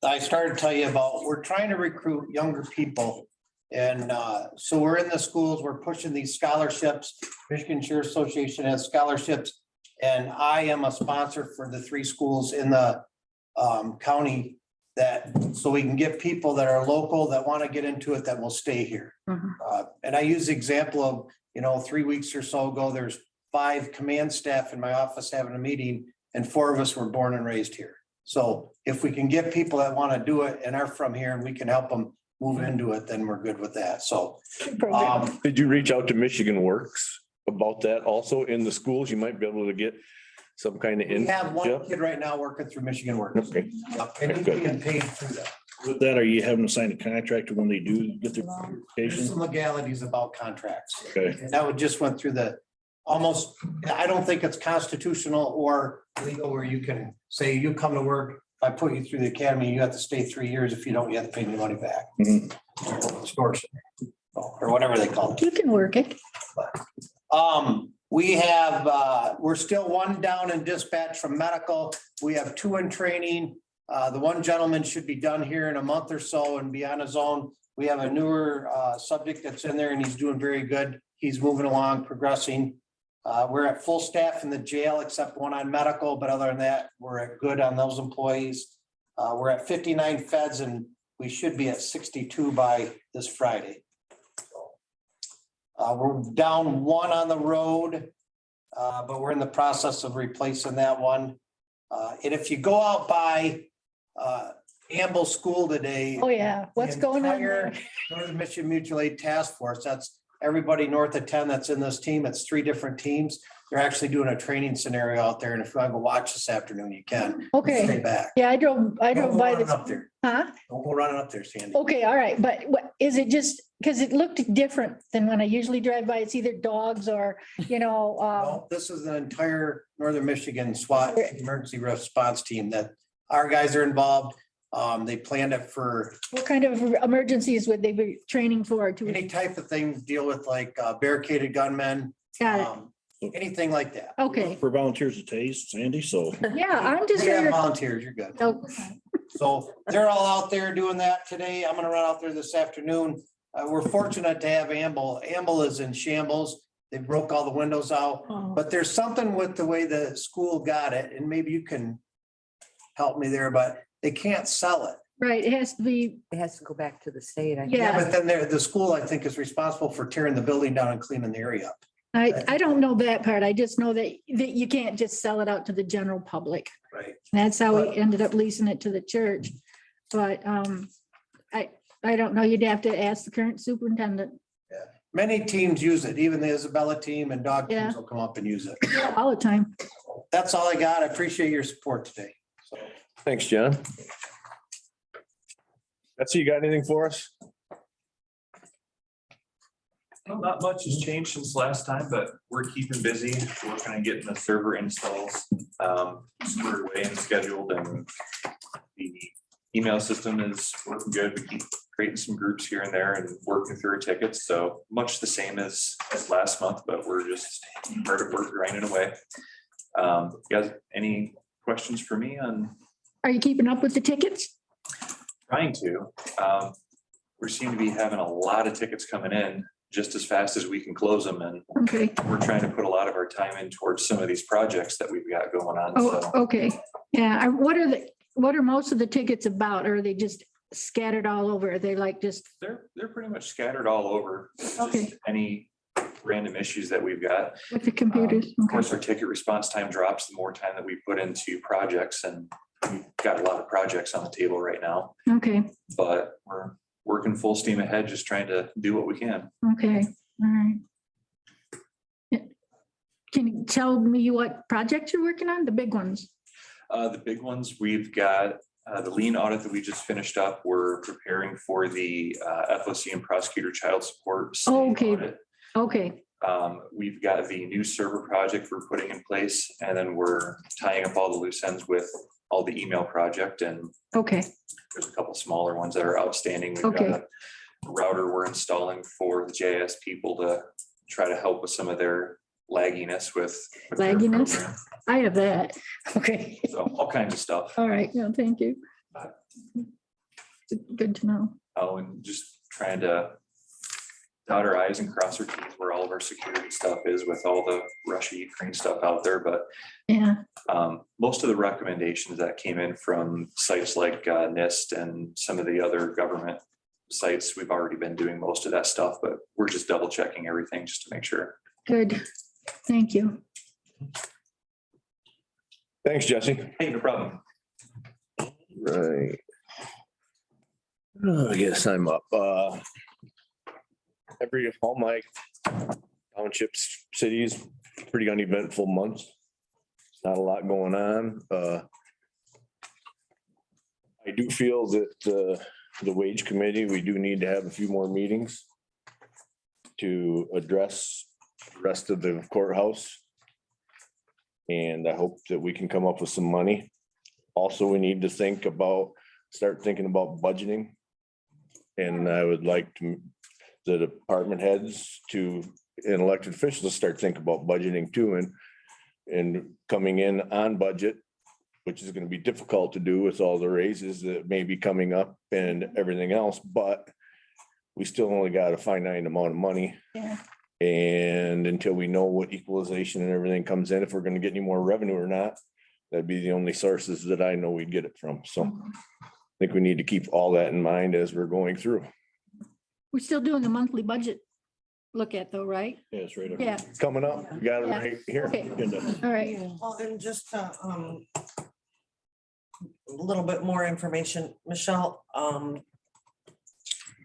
I started to tell you about, we're trying to recruit younger people. And so we're in the schools, we're pushing these scholarships. Michigan Sheriff Association has scholarships. And I am a sponsor for the 3 schools in the county so we can get people that are local that want to get into it that will stay here. And I use the example of, 3 weeks or so ago, there's 5 command staff in my office having a meeting and 4 of us were born and raised here. So if we can get people that want to do it and are from here and we can help them move into it, then we're good with that. So. Did you reach out to Michigan Works about that also in the schools? You might be able to get some kind of. We have one kid right now working through Michigan Works. Okay. And he's being paid through that. With that, are you having to sign a contract when they do get their There's certification? some legalities about contracts. Okay. And that would just went through I don't think it's constitutional or legal where you can say you come to work, I put you through the academy, you have to stay 3 years. If you don't, you have to pay me money back. Extortion. Or whatever they call it. You can work it. We have, we're still 1 down in dispatch from medical. We have 2 in training. The one gentleman should be done here in a month or so and be on his own. We have a newer subject that's in there and he's doing very good. He's moving along, progressing. We're at full staff in the jail except 1 on medical, but other than that, we're at good on those employees. We're at 59 feds and we should be at 62 by this Friday. We're down 1 on the road, but we're in the process of replacing that one. And if you go out by Amble School today. Oh, yeah. What's going on there? Northern Michigan Mutual Aid Task Force, that's everybody north of 10 that's in this team. It's 3 different teams. They're actually doing a training scenario out there. And if you want to go watch this afternoon, you can. Stay Okay. back. Yeah, I drove by Don't go running this. up there. Huh? Don't go running up there, Sandy. Okay, all right. But what, is it just, because it looked different than when I usually drive by, it's either dogs or, No, this is an entire Northern Michigan SWAT emergency response team that our guys are involved. They planned it for what kind of emergencies would they be training for? any type of thing, deal with like barricaded gunmen, Got it. anything like that. Okay. For volunteers to tase, Sandy, so. Yeah, I'm just We have here. volunteers, you're good. Oh, So they're all out there doing that today. I'm gonna run out there this afternoon. We're fortunate to have Amble. Amble is in shambles. They broke all the windows out, oh, but there's something with the way the school got it, and maybe you can help me there, but they can't sell it. right, it has to be, It has to go back to the state. I Yeah. But then the school, I think, is responsible for tearing the building down and cleaning the area up. I don't know that part. I just know that you can't just sell it out to the general public. Right. That's how we ended up leasing it to the church. But I don't know. You'd have to ask the current superintendent Many teams use it, even the Isabella team and dog Yeah. teams will come up and use it. all the time. That's all I got. I appreciate your support today. So. Thanks, John. Betsy, you got anything for us? Well, not much has changed since last time, but we're keeping busy, working on getting the server installs squared away and scheduled, and the email system is working good. We keep creating some groups here and there and working through our tickets, so much the same as last month, but we're just hard at work grinding away. You guys, any questions for me on Are you keeping up with the tickets? trying to? We seem to be having a lot of tickets coming in just as fast as we can close them, and Okay. we're trying to put a lot of our time in towards some of these projects that we've got going on. Oh, So okay. Yeah. What are most of the tickets about? Or are they just scattered all over? Are they like just, they're pretty much scattered all over. It's just Okay. any random issues that we've got. with the computers? Of Okay. course, our ticket response time drops the more time that we put into projects, and we've got a lot of projects on the table right now, Okay. but we're working full steam ahead, just trying to do what we can. Okay. All right. Can you tell me what projects you're working on? The big ones? The big ones, we've got the lien audit that we just finished up. We're preparing for the FOC and prosecutor child support. state Okay. audit. Okay. We've got the new server project we're putting in place, and then we're tying up all the loose ends with all the email project, and Okay. there's a couple smaller ones that are outstanding. We've Okay. got a router we're installing for the JS people to try to help with some of their lagginess with. their Lagginess? program. I have that. Okay, So all kinds of stuff. all right, no, thank you. Good to know. Oh, and just trying to dot our i's and cross our t's where all of our security stuff is with all the Russia, Ukraine stuff out there. But Yeah, most of the recommendations that came in from sites like NIST and some of the other government sites, we've already been doing most of that stuff, but we're just double checking everything just to make sure. good. Thank you. Thanks, Jesse. Hey, no problem. Right. I guess I'm up. All my townships, cities, pretty uneventful months. Not a lot going on. I do feel that the wage committee, we do need to have a few more meetings to address the rest of the courthouse. And I hope that we can come up with some money. Also, we need to start thinking about budgeting. And I would like the department heads and elected officials to start thinking about budgeting too, and coming in on budget, which is gonna be difficult to do with all the raises that may be coming up and everything else, but we still only got a finite amount of money. Yeah. And until we know what equalization and everything comes in, if we're gonna get any more revenue or not, that'd be the only sources that I know we'd get it from. So I think we need to keep all that in mind as we're going through. We're still doing a monthly budget look at though, right? Yeah, it's right. up. Yeah, Coming up, we got it Yeah. right here. okay, Agenda. all right. Well, and just a little bit more information, Michelle,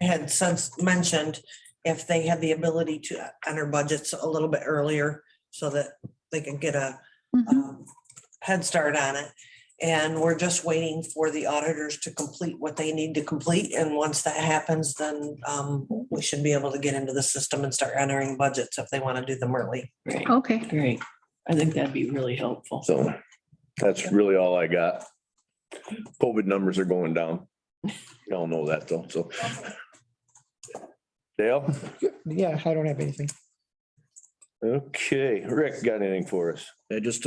had since mentioned if they had the ability to enter budgets a little bit earlier so that they can get a Mhm. head start on it. And we're just waiting for the auditors to complete what they need to complete. And once that happens, then we should be able to get into the system and start entering budgets if they want to do them early. Great, Okay, great. I think that'd be really helpful. So that's really all I got. COVID numbers are going down. Y'all know that though, so. Dale? Yeah, I don't have anything. Okay, Rick, got anything for us? I just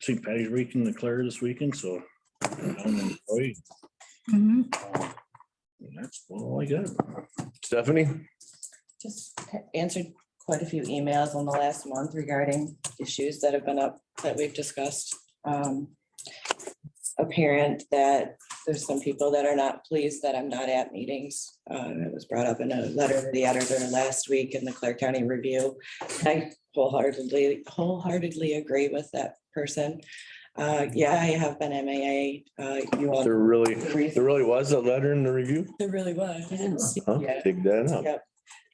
St. Patty's week in the Clare this weekend, so. And Mhm. that's all I got. Stephanie? Just answered quite a few emails in the last month regarding issues that have been up that we've discussed. Apparent that there's some people that are not pleased that I'm not at meetings. It was brought up in a letter to the editor last week in the Clare County Review. I wholeheartedly agree with that person. Yeah, I have been MAA. You all. There really was a letter in the review? There really was. I didn't see. Huh? Yeah. Dig that up. Yep.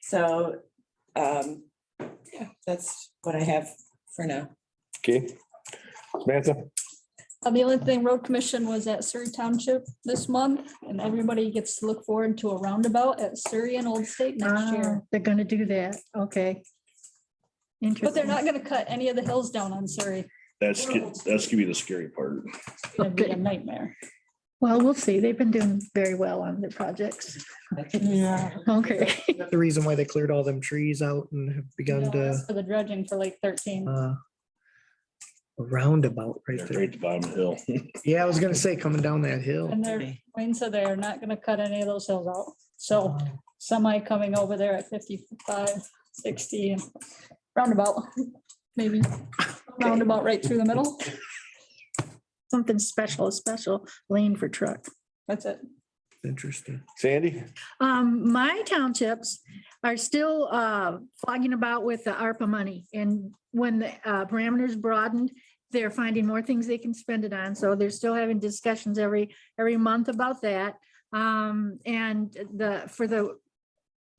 So, yeah, that's what I have for now. Okay. Samantha? The only thing road commission was at Surrey Township this month, and everybody gets to look forward to a roundabout at Surrey and Old State next year. They're gonna do that, okay. But Interesting. they're not gonna cut any of the hills down on Surrey. That's gonna be the scary part. It's gonna be a Okay. nightmare. Well, we'll see. They've been doing very well on their projects. Yeah. Okay. The reason why they cleared all them trees out and have begun to, For the dredging for Lake 13. a roundabout right Right there. at the bottom of the hill. Yeah, I was gonna say, coming down that hill. And they're, Wayne said they're not gonna cut any of those hills out. So semi coming over there at 55, 60, and roundabout, maybe roundabout right through the middle. Something special, a special lane for truck. That's it. Interesting. Sandy? My townships are still flogging about with the ARPA money. And when the parameters broadened, they're finding more things they can spend it on. So they're still having discussions every month about that. And for the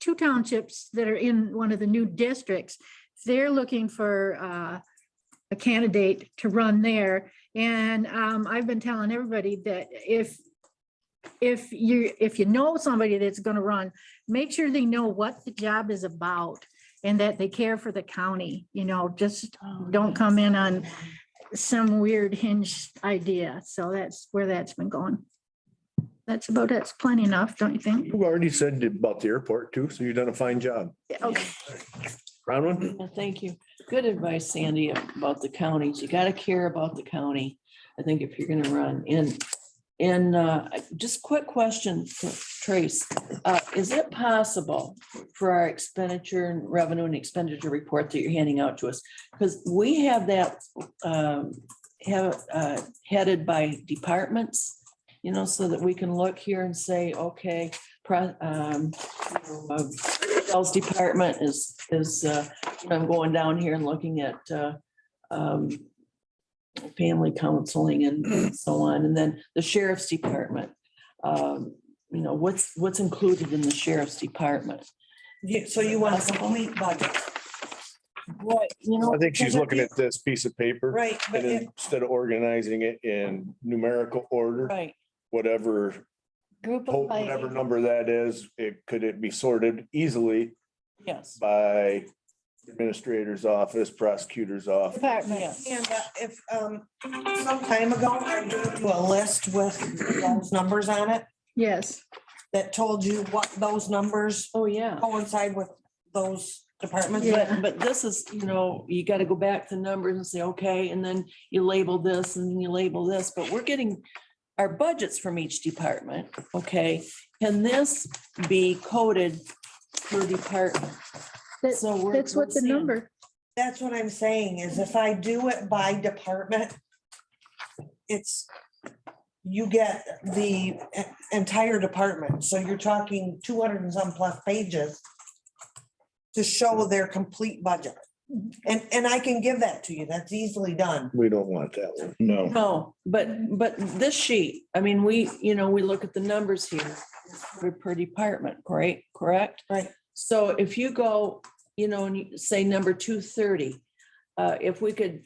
two townships that are in one of the new districts, they're looking for a candidate to run there. And I've been telling everybody that if you know somebody that's going to run, make sure they know what the job is about and that they care for the county, just don't come in on some weird hinge idea. So that's where that's been going. That's plenty enough, don't you think? You've already said about the airport too, so you've done a fine job. Okay. Round one? Thank you. good advice, Sandy, about the counties. You gotta care about the county. I think if you're gonna run just quick question, for Trace, is it possible for our expenditure and revenue and expenditure report that you're handing out to us? Because we have that headed by departments, so that we can look here and say, okay, sales department is, I'm going down here and looking at family counseling and so on, and then the sheriff's department. What's included in the sheriff's department? So you want a complete budget, What, I think she's looking at this piece of paper. right? But And then instead of organizing it in numerical order, right, whatever Group of by whatever age. number that is, it be sorted easily yes, by administrator's office, prosecutor's office. Department. yes. And if, some time ago, I gave you a list with those numbers on it Yes, that told you what those numbers Oh, yeah. coincide with those departments. Yeah. But this is, you got to go back to numbers and say, okay, and then you label this and then you label this, but we're getting our budgets from each department, okay? Can this be coded per department? That- So we're- that's what we're the seeing- number, That's what I'm saying, is if I do it by department, you get the entire department. So you're talking 200 and some plus pages to show their complete budget. And I can give that to you. That's easily done. We don't want that one. No, No, but this sheet, I mean, we look at the numbers here per department, right? Correct? Right. So if you go, and you say number 230, if we could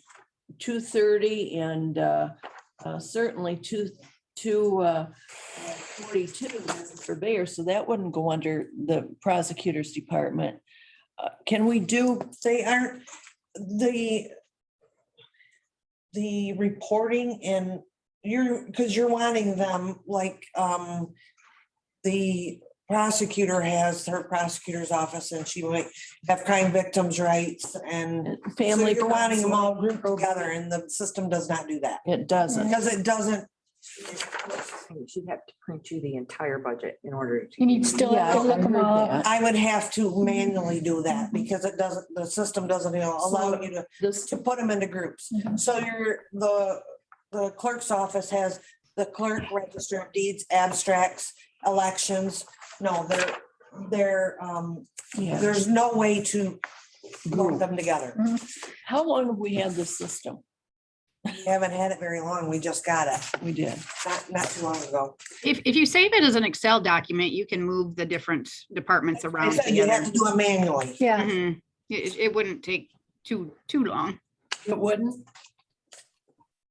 230 and certainly 242 for Bayer, so that wouldn't go under the prosecutor's department. Can we do, They aren't, the reporting and because you're wanting them like, the prosecutor has her prosecutor's office and she might have crime victims' rights and so family? you're wanting them all grouped counseling? together and the system does not do that. It doesn't. Because it doesn't, She'd have to print you the entire budget in order to. you need still have to look them all up. I would have to manually do that because it doesn't, the system doesn't allow you This, to put them into groups. So the clerk's office has the clerk register of deeds, abstracts, elections. No, yeah. there's no way to group them together. How long have we had this system? We haven't had it very long. We just got it, We did. not too long ago. If you save it as an Excel document, you can move the different departments I around said you have together. to do it manually. Yeah, Mhm. It wouldn't take too long. It wouldn't?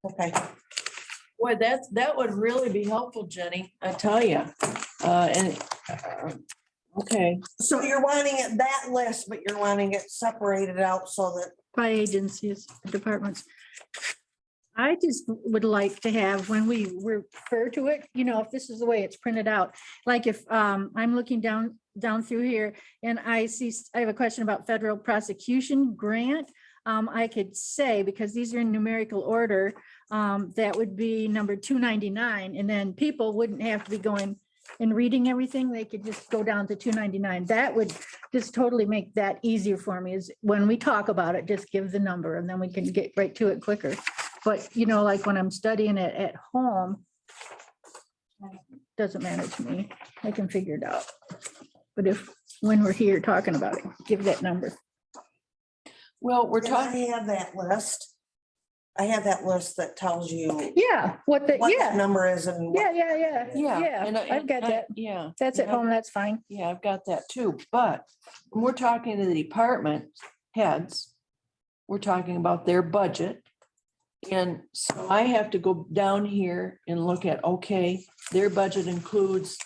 Okay. Boy, that would really be helpful, Jenny, I tell you. Okay, So you're wanting it that list, but you're wanting it separated out so that by agencies, departments. I just would like to have, when we refer to it, if this is the way it's printed out, like if I'm looking down through here and I have a question about federal prosecution grant. I could say, because these are in numerical order, that would be number 299, and then people wouldn't have to be going and reading everything. They could just go down to 299. That would just totally make that easier for me, is when we talk about it, just give the number and then we can get right to it quicker. But like when I'm studying it at home, doesn't matter to me. I can figure it out. But when we're here talking about it, give that number. well, we're and talking, I have that list. I have that list that tells you Yeah, what the, what that yeah, number is and what yeah. yeah. I've got that. Yeah. That's at home, that's fine. Yeah, I've got that too, but when we're talking to the department heads, we're talking about their budget. And so I have to go down here and look at, okay, their budget includes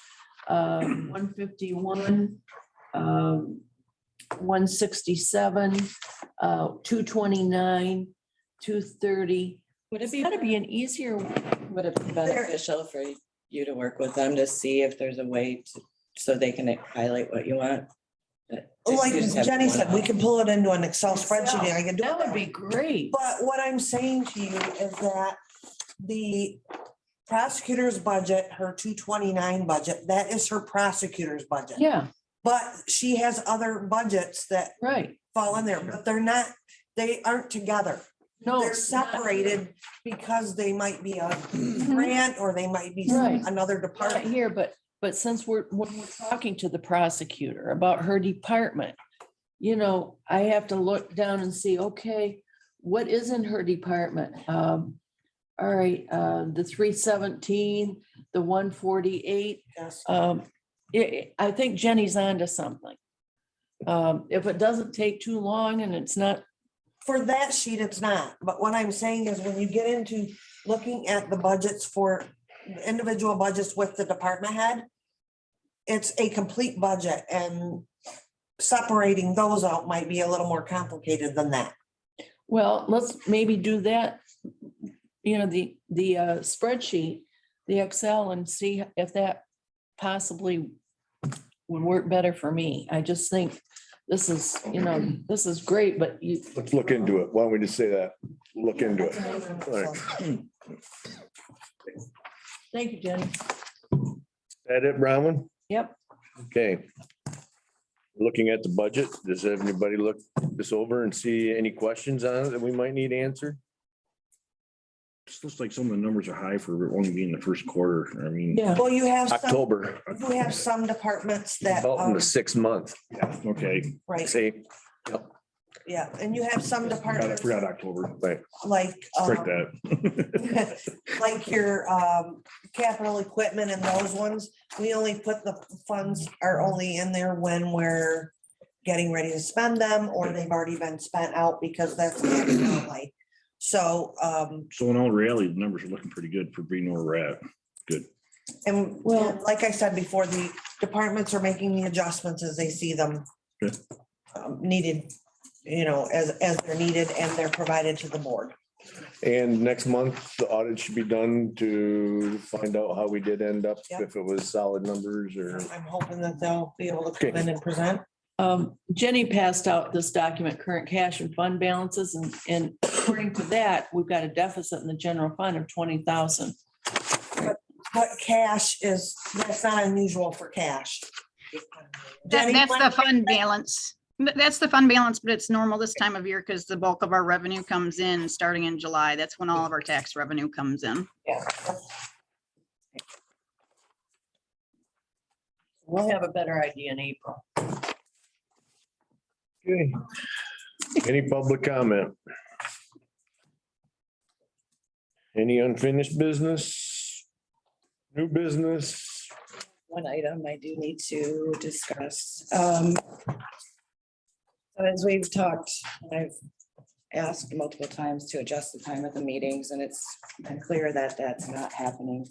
151, 167, 229, 230. Would it It's be, gotta be an easier, would it be beneficial for you to work with them to see if there's a way so they can highlight what you want? Like You just have Jenny one said, we off. can pull it into an Excel spreadsheet and I can do it. That would that be way. great. But what I'm saying to you is that the prosecutor's budget, her 229 budget, that is her prosecutor's budget. Yeah, But she has other budgets that right. fall in there, but they aren't together. No, They're it's not- separated because they might be a grant or they might be Right. another Not department. here, but since when we're talking to the prosecutor about her department, you know, I have to look down and see, okay, what is in her department? All right, the 317, the 148. Yes. I think Jenny's onto something. If it doesn't take too long and it's not, For that sheet, it's not, but what I'm saying is when you get into looking at the budgets for individual budgets with the department head, it's a complete budget and separating those out might be a little more complicated than that. well, let's maybe do that. You know, the spreadsheet, the Excel, and see if that possibly would work better for me. I just think this is, you know, this is great, but you, Let's look into it. Why don't we just say that? Look into it. All right. thank you, Jenny. That it, Bronwyn? Yep. Okay. Looking at the budget, does everybody look this over and see any questions on it that we might need answered? It looks like some of the numbers are high for only being the first quarter. I mean. Yeah, Well, you have some, October, you have some departments that, about in the 6 month, Okay, right, say, yeah, and you have some I departments forgot October. right, like, Strike that. like your capital equipment and those ones, we only put the funds are only in there when we're getting ready to spend them or they've already been spent out because that's an outlay. So, So in all reality, the numbers are looking pretty good for being where we're at. Good. and well, like I said before, the departments are making the adjustments as they see them Good. needed, you know, as they're needed and they're provided to the board. and next month, the audit should be done to find out how we did end up, Yep. if it was solid numbers or. I'm hoping that they'll be able to come in and present. Jenny passed out this document, current cash and fund balances, and according to that, we've got a deficit in the general fund of 20,000. But cash is, that's not unusual for cash. Jenny, That's the fund balance. That's the fund balance, but it's normal this time of year because the bulk of our revenue comes in starting in July. That's when all of our tax revenue comes in. Yeah. We'll have a better idea in April. Okay. Any public comment? Any unfinished business? New business? One item I do need to discuss. So as we've talked, I've asked multiple times to adjust the time of the meetings, and it's been clear that that's not happening.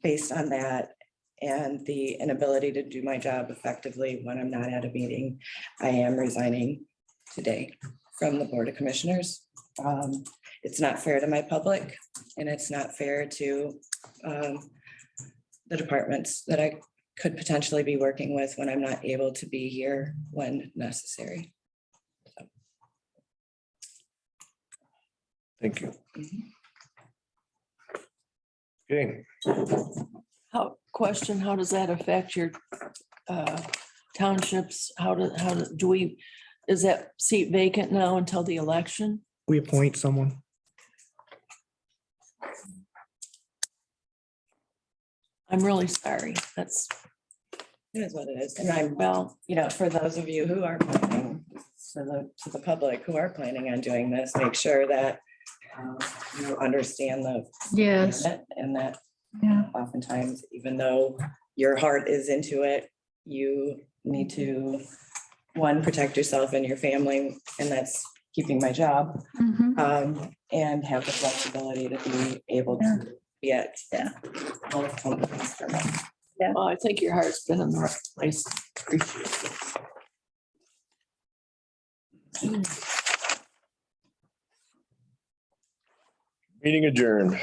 Based on that and the inability to do my job effectively when I'm not at a meeting, I am resigning today from the Board of Commissioners. It's not fair to my public, and it's not fair to the departments that I could potentially be working with when I'm not able to be here when necessary. Thank you. Okay, Question, how does that affect your townships? How do we, is that seat vacant now until the election? We appoint someone. I'm really sorry. That's, It is what it is. And I'm, well, you know, for those of you who are planning, to the public who are planning on doing this, make sure that you understand the. Yes. And that Yeah. oftentimes, even though your heart is into it, you need to, one, protect yourself and your family, and that's keeping my job, Mhm. and have the flexibility to be able to be at. Both companies for me. well, I think your heart's been in the right place. Appreciate it. meeting adjourned.